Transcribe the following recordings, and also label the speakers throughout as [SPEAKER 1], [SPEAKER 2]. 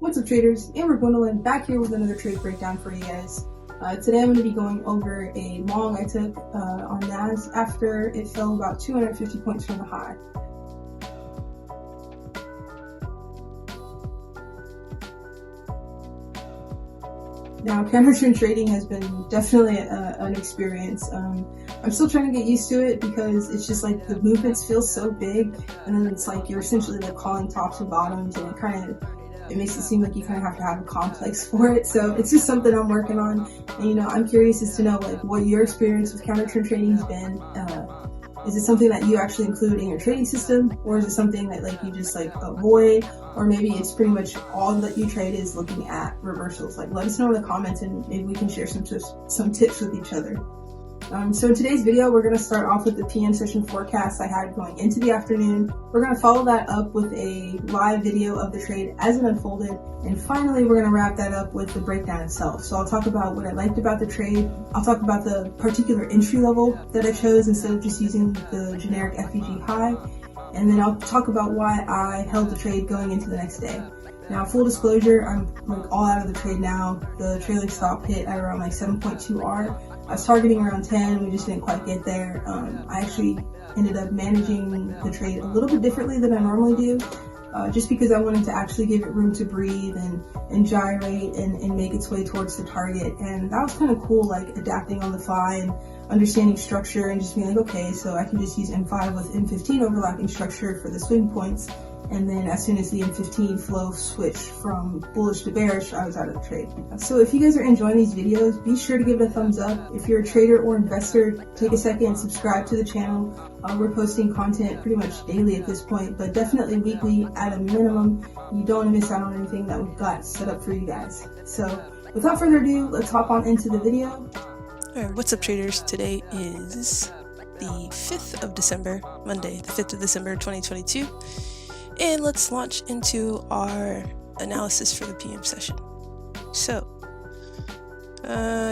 [SPEAKER 1] What's up, traders? Amber Gwendolyn back here with another trade breakdown for you guys. Today I'm going to be going over a long I took on NASDAQ after it fell about 250 points from the high. Now, counter-trend trading has been definitely an experience. I'm still trying to get used to it because it's just like the movements feel so big, and then it's like you're essentially like calling tops and bottoms, and it makes it seem like you kind of have to have a complex for it. So it's just something I'm working on, and I'm curious as to know like what your experience with counter-trend trading has been. Is it something that you actually include in your trading system, or is it something that like you just like avoid, or maybe it's pretty much all that you trade is looking at reversals? Like, let us know in the comments, and maybe we can share some tips with each other. So in today's video, we're going to start off with the PM session forecast I had going into the afternoon. We're going to follow that up with a live video of the trade as it unfolded. And finally, we're going to wrap that up with the breakdown itself. So I'll talk about what I liked about the trade. I'll talk about the particular entry level that I chose instead of just using the generic FEG high. And then I'll talk about why I held the trade going into the next day. Now, full disclosure, I'm like all out of the trade now. The trailing stop hit at around like 7.2 R. I was targeting around 10, we just didn't quite get there. I actually ended up managing the trade a little bit differently than I normally do, just because I wanted to actually give it room to breathe and gyrate and make its way towards the target. And that was kind of cool, like adapting on the fly and understanding structure and just being like, okay, so I can just use M5 with M15 overlapping structure for the swing points. And then as soon as the M15 flow switched from bullish to bearish, I was out of the trade. So if you guys are enjoying these videos, be sure to give it a thumbs up. If you're a trader or investor, take a second and subscribe to the channel. We're posting content pretty much daily at this point, but definitely weekly at a minimum. You don't want to miss out on anything that we've got set up for you guys. So without further ado, let's hop on into the video.
[SPEAKER 2] Alright, what's up, traders? Today is the 5th of December, Monday, the 5th of December, 2022. And let's launch into our analysis for the PM session. So,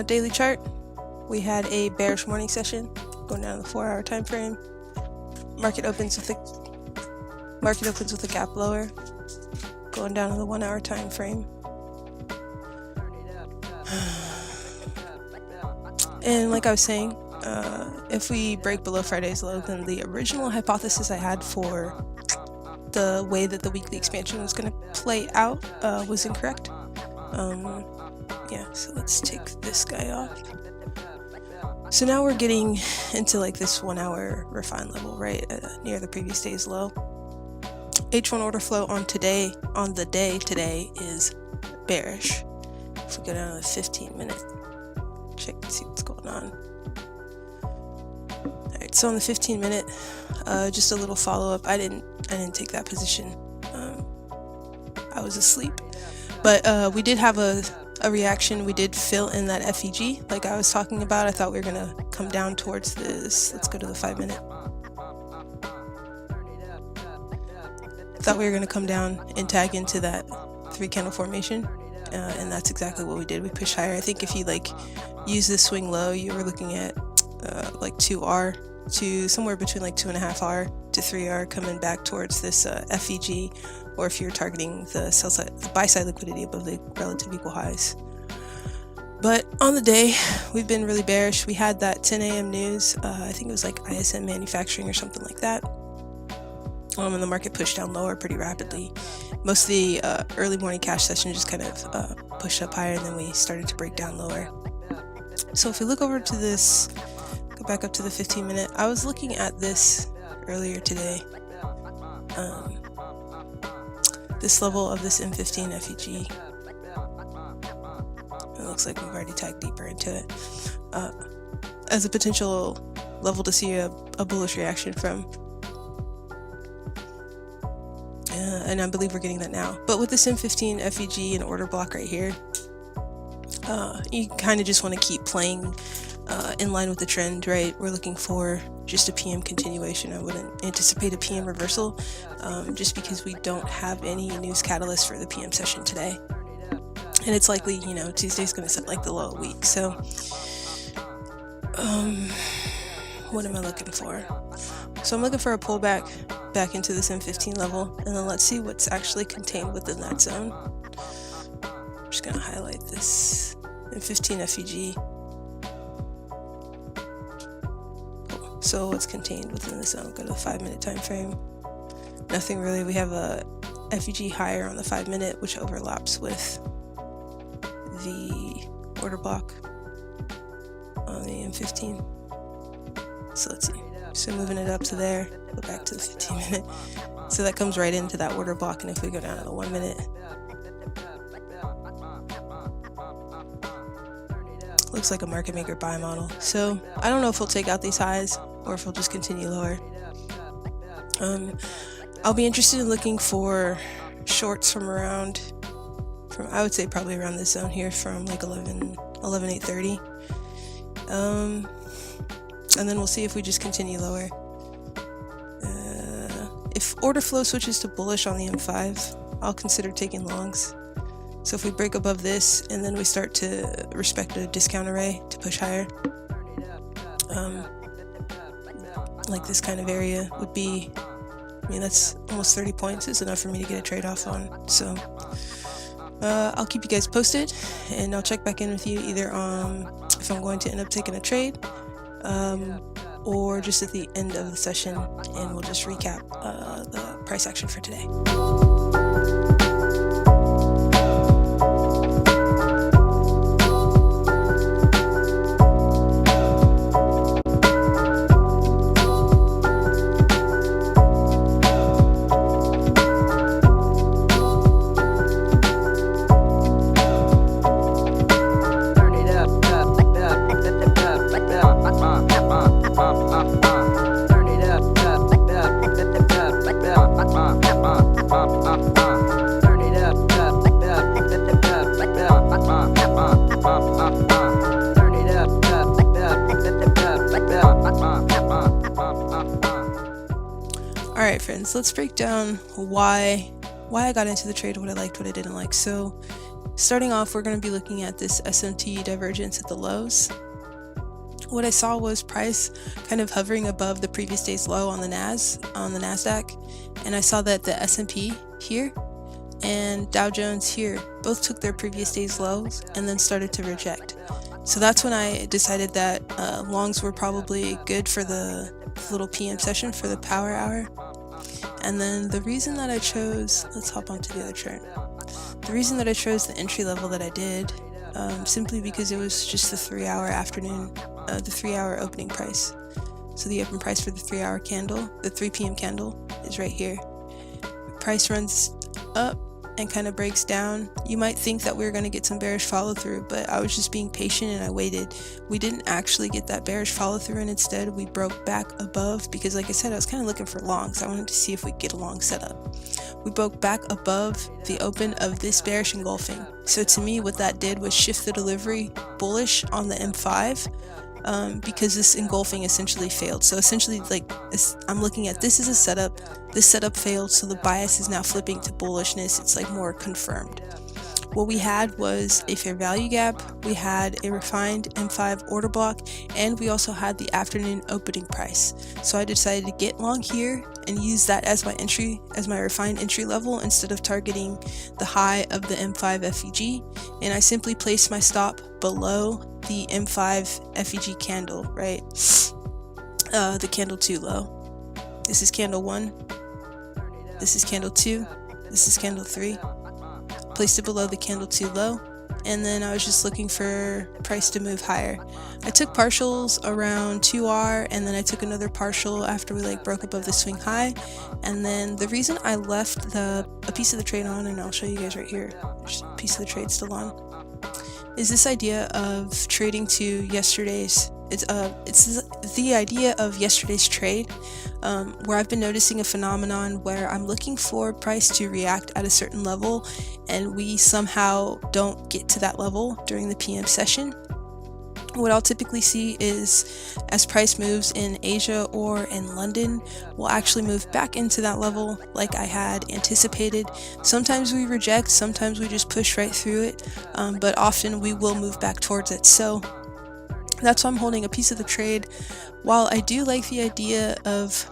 [SPEAKER 2] daily chart, we had a bearish morning session going down the 4-hour time frame. Market opens with a gap lower going down to the 1-hour time frame. And like I was saying, if we break below Friday's low, then the original hypothesis I had for the way that the weekly expansion was going to play out was incorrect. Yeah, so let's take this guy off. So now we're getting into like this 1-hour refine level, right, near the previous day's low. H1 order flow on the day today is bearish. If we go down to the 15-minute, check and see what's going on. Alright, so on the 15-minute, just a little follow-up. I didn't take that position. I was asleep, but we did have a reaction. We did fill in that FEG like I was talking about. I thought we were gonna come down towards this. Let's go to the 5-minute. Thought we were gonna come down and tag into that 3-candle formation, and that's exactly what we did. We pushed higher. I think if you like use this swing low, you were looking at like 2R to somewhere between like 2.5R to 3R coming back towards this FEG, or if you're targeting the sell side, the buy side liquidity above the relative equal highs. But on the day, we've been really bearish. We had that 10 a.m. news. I think it was like ISM manufacturing or something like that. And the market pushed down lower pretty rapidly. Most of the early morning cash session just kind of pushed up higher, and then we started to break down lower. So if we look over to this, go back up to the 15-minute, I was looking at this earlier today. This level of this M15 FEG. It looks like we've already tagged deeper into it. As a potential level to see a bullish reaction from. And I believe we're getting that now. But with this M15 FEG and order block right here, you kind of just want to keep playing in line with the trend, right? We're looking for just a PM continuation. I wouldn't anticipate a PM reversal, just because we don't have any news catalyst for the PM session today. And it's likely, Tuesday's going to set like the low week. So, what am I looking for? So I'm looking for a pullback back into this M15 level, and then let's see what's actually contained within that zone. I'm just gonna highlight this in 15 FEG. Cool. So what's contained within the zone? Go to the 5-minute time frame. Nothing really. We have a FEG higher on the 5-minute, which overlaps with the order block on the M15. So let's see. So moving it up to there, go back to the 15-minute. So that comes right into that order block, and if we go down to the 1-minute, looks like a market maker buy model. So I don't know if we'll take out these highs or if we'll just continue lower. I'll be interested in looking for shorts from I would say probably around this zone here, from like 11,830. And then we'll see if we just continue lower. If order flow switches to bullish on the M5, I'll consider taking longs. So if we break above this and then we start to respect a discount array to push higher, like this kind of area would be, I mean, that's almost 30 points is enough for me to get a trade off on. So I'll keep you guys posted, and I'll check back in with you either on if I'm going to end up taking a trade, or just at the end of the session, and we'll just recap the price action for today. Alright friends, let's break down why I got into the trade, what I liked, what I didn't like. So starting off, we're going to be looking at this SMT divergence at the lows. What I saw was price kind of hovering above the previous day's low on the NASDAQ, and I saw that the S&P here and Dow Jones here both took their previous day's lows and then started to reject. So that's when I decided that longs were probably good for the little PM session, for the power hour. And then the reason that I chose, let's hop onto the other chart. The reason that I chose the entry level that I did, simply because it was just the 3-hour afternoon, the 3-hour opening price. So the open price for the 3-hour candle, the 3 p.m. candle, is right here. Price runs up and kind of breaks down. You might think that we were going to get some bearish follow through, but I was just being patient and I waited. We didn't actually get that bearish follow through, and instead we broke back above, because like I said, I was kind of looking for longs. I wanted to see if we could get a long setup. We broke back above the open of this bearish engulfing. So to me, what that did was shift the delivery bullish on the M5, because this engulfing essentially failed. So essentially, like, I'm looking at this as a setup. This setup failed, so the bias is now flipping to bullishness. It's like more confirmed. What we had was a fair value gap, we had a refined M5 order block, and we also had the afternoon opening price. So I decided to get long here and use that as my entry, as my refined entry level, instead of targeting the high of the M5 FEG. And I simply placed my stop below the M5 FEG candle, right? The candle 2 low. This is candle 1. This is candle 2. This is candle 3. Placed it below the candle 2 low, and then I was just looking for price to move higher. I took partials around 2R, and then I took another partial after we broke above the swing high. And then the reason I left a piece of the trade on, and I'll show you guys right here, there's a piece of the trade still on, is this idea of trading to yesterday's. It's the idea of yesterday's trade, where I've been noticing a phenomenon where I'm looking for price to react at a certain level, and we somehow don't get to that level during the PM session. What I'll typically see is, as price moves in Asia or in London, we'll actually move back into that level like I had anticipated. Sometimes we reject, sometimes we just push right through it, but often we will move back towards it. So that's why I'm holding a piece of the trade. While I do like the idea of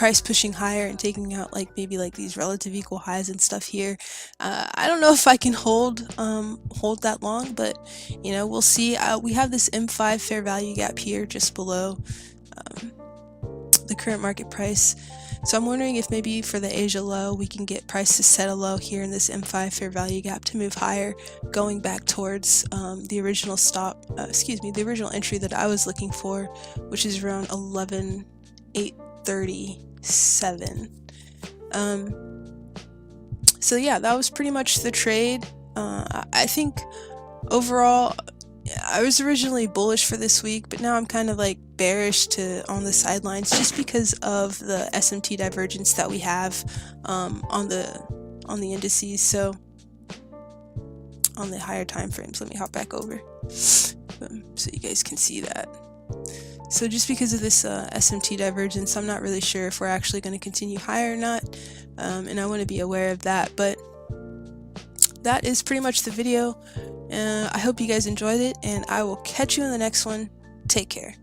[SPEAKER 2] price pushing higher and taking out like maybe like these relative equal highs and stuff here. I don't know if I can hold that long, but you know, we'll see. We have this M5 fair value gap here just below the current market price. So I'm wondering if maybe for the Asia low, we can get price to set a low here in this M5 fair value gap to move higher, going back towards the original the original entry that I was looking for, which is around 11,837. So yeah, that was pretty much the trade. I think overall, I was originally bullish for this week, but now I'm kind of like bearish on the sidelines just because of the SMT divergence that we have on the indices. So on the higher time frames, let me hop back over so you guys can see that. So just because of this SMT divergence, I'm not really sure if we're actually going to continue higher or not, and I want to be aware of that. But that is pretty much the video. I hope you guys enjoyed it, and I will catch you in the next one. Take care.